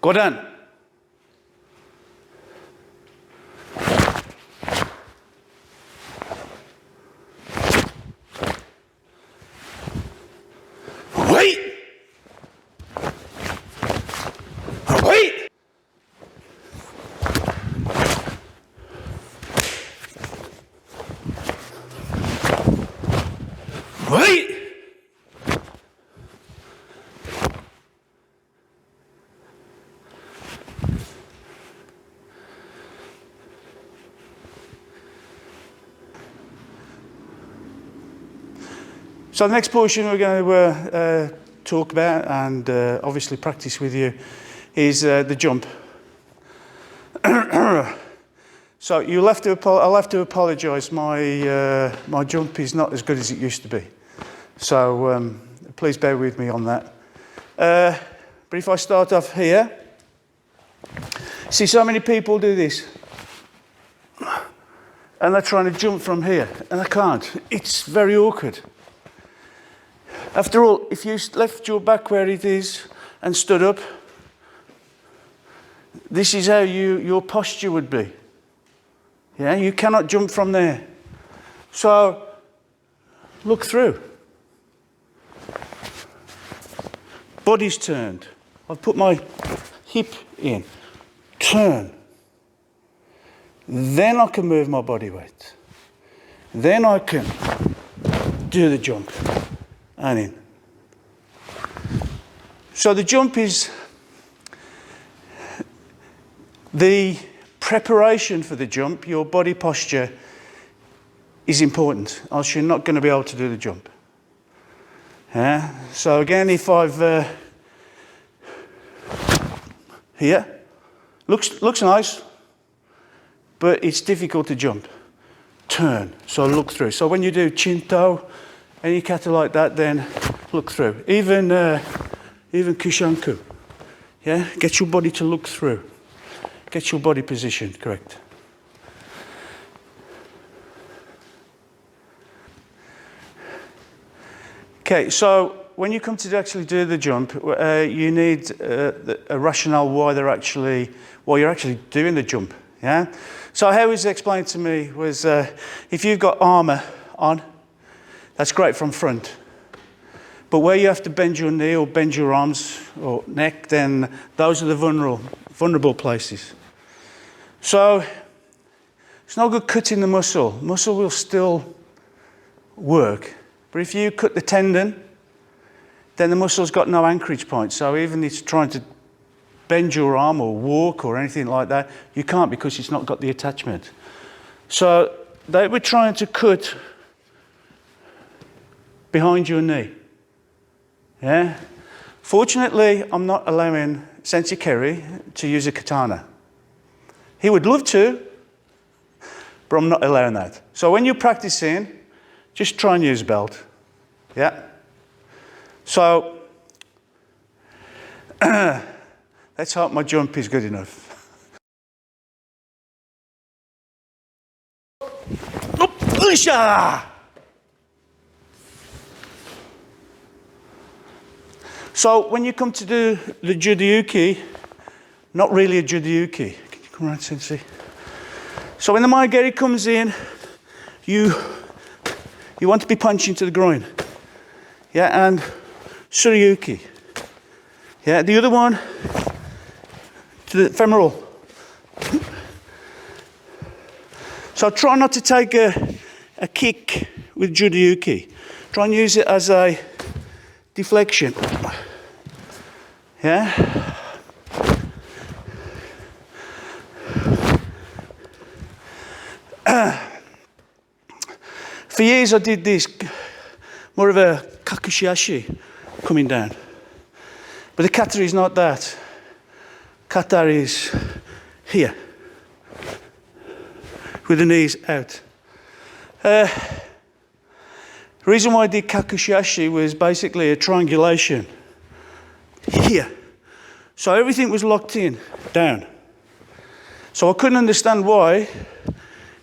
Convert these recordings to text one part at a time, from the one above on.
Gordon. Wait! Wait! Wait! So the next portion we're going to talk about and obviously practice with you is the jump. So I'll have to apologise. My jump is not as good as it used to be. So please bear with me on that. But if I start off here, see, so many people do this, and they're trying to jump from here, and they can't. It's very awkward. After all, if you left your back where it is and stood up, this is how your posture would be. Yeah, you cannot jump from there. So, look through. Body's turned. I've put my hip in. Turn. Then I can move my body weight. Then I can do the jump. And in. So the jump is the preparation for the jump. Your body posture is important, else you're not going to be able to do the jump. Yeah. So again, if I've here, looks nice, but it's difficult to jump. Turn. So look through. So when you do chin toe, any kata like that, then look through. Even Kushanku. Yeah, get your body to look through. Get your body positioned correct. Okay, so when you come to actually do the jump, you need a rationale why you're actually doing the jump. Yeah. So how it was explained to me was if you've got armour on, that's great from front. But where you have to bend your knee or bend your arms or neck, then those are the vulnerable places. So it's no good cutting the muscle. Muscle will still work. But if you cut the tendon, then the muscle's got no anchorage point. So even if it's trying to bend your arm or walk or anything like that, you can't because it's not got the attachment. So they were trying to cut behind your knee. Yeah. Fortunately, I'm not allowing Sensei Kerry to use a katana. He would love to, but I'm not allowing that. So when you're practicing, just try and use a belt. Yeah. So let's hope my jump is good enough. So when you come to do the judouki, not really a judouki. Can you come around, Sensei? So when the Maegeri comes in, you want to be punching to the groin. Yeah, and Tsuryuki. Yeah, the other one to the femoral. So try not to take a kick with judouki. Try and use it as a deflection. Yeah. For years I did this, more of a kakushiashi coming down. But the kata is not that. Kata is here, with the knees out. The reason why I did kakushiashi was basically a triangulation here. So everything was locked in, down. So I couldn't understand why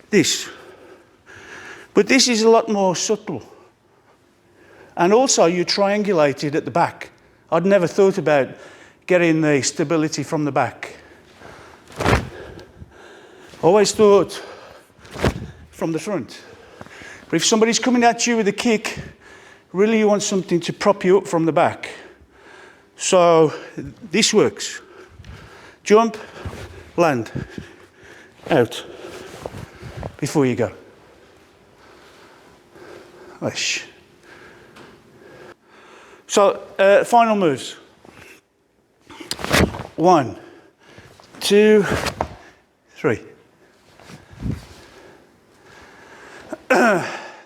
this. But this is a lot more subtle. And also you triangulated at the back. I'd never thought about getting the stability from the back. Always thought from the front. But if somebody's coming at you with a kick, really you want something to prop you up from the back. So this works. Jump, land, out, before you go. Wish. So final moves. 1, 2, 3.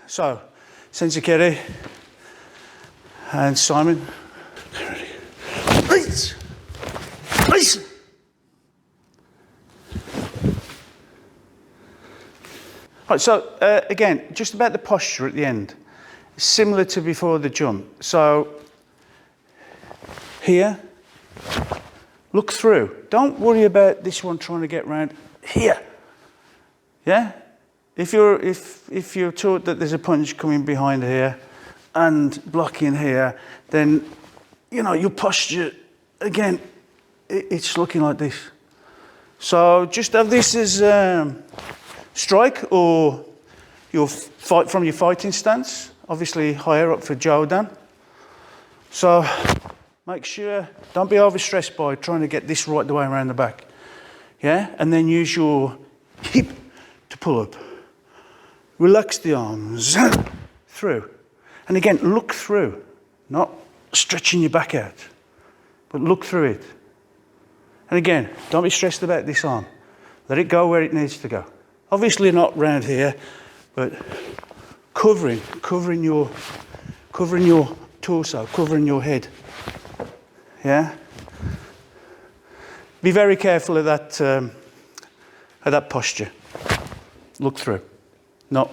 So, Sensei Kerry and Simon. Ready. Release. Right, so again, just about the posture at the end. Similar to before the jump. So, here, look through. Don't worry about this one trying to get round here. Yeah? If you're taught that there's a punch coming behind here and blocking here, then you know your posture again. It's looking like this. So just have this as strike or your fight from your fighting stance. Obviously higher up for Jodan. So make sure don't be overstressed by trying to get this right the way around the back. Yeah, and then use your hip to pull up. Relax the arms through. And again, look through, not stretching your back out, but look through it. And again, don't be stressed about this arm. Let it go where it needs to go. Obviously not round here, but covering your torso, covering your head. Yeah? Be very careful of that posture. Look through. Not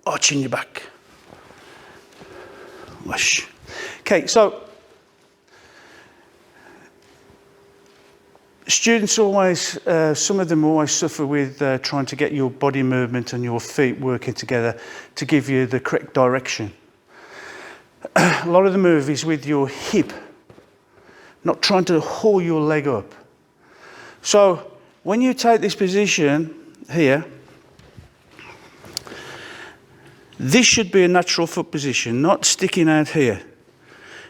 arching your back. Wish. Okay, so students always, some of them always suffer with trying to get your body movement and your feet working together to give you the correct direction. A lot of the move is with your hip, not trying to haul your leg up. So when you take this position here, this should be a natural foot position, not sticking out here.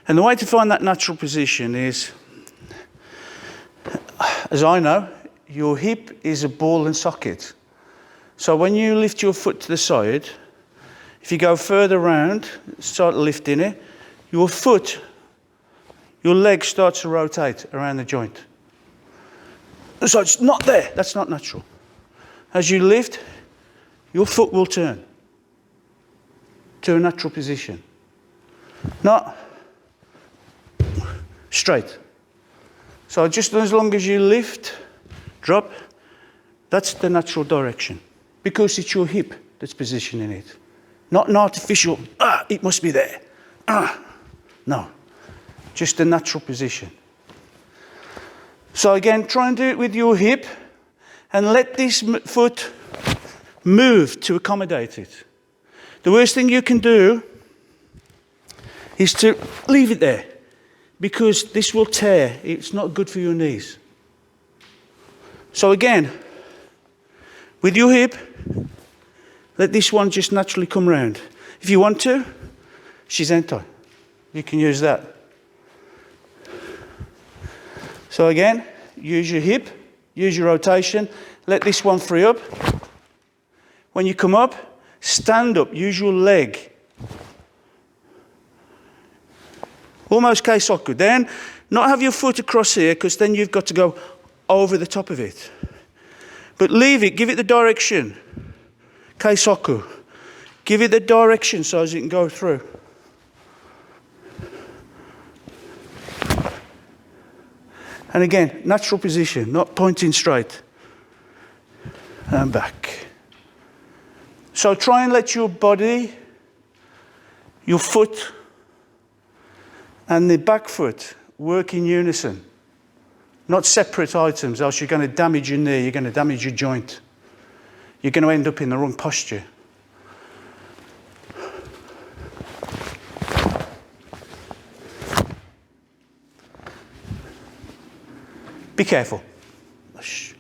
And the way to find that natural position is, as I know, your hip is a ball and socket. So when you lift your foot to the side, if you go further round, start lifting it, your leg starts to rotate around the joint. So it's not there, that's not natural. As you lift, your foot will turn to a natural position. Not straight. So just as long as you lift, drop, that's the natural direction. Because it's your hip that's positioning it. Not an artificial, it must be there. No, just a natural position. So again, try and do it with your hip and let this foot move to accommodate it. The worst thing you can do is to leave it there because this will tear. It's not good for your knees. So again, with your hip, let this one just naturally come round. If you want to, shizentai. You can use that. So again, use your hip, use your rotation, let this one free up. When you come up, stand up, use your leg. Almost keisoku. Then, not have your foot across here, because then you've got to go over the top of it. But leave it, give it the direction. Keisoku. Give it the direction so as it can go through. And again, natural position, not pointing straight. And back. So try and let your body, your foot, and the back foot work in unison. Not separate items, else you're going to damage your knee, you're going to damage your joint. You're going to end up in the wrong posture. Be careful. Shh.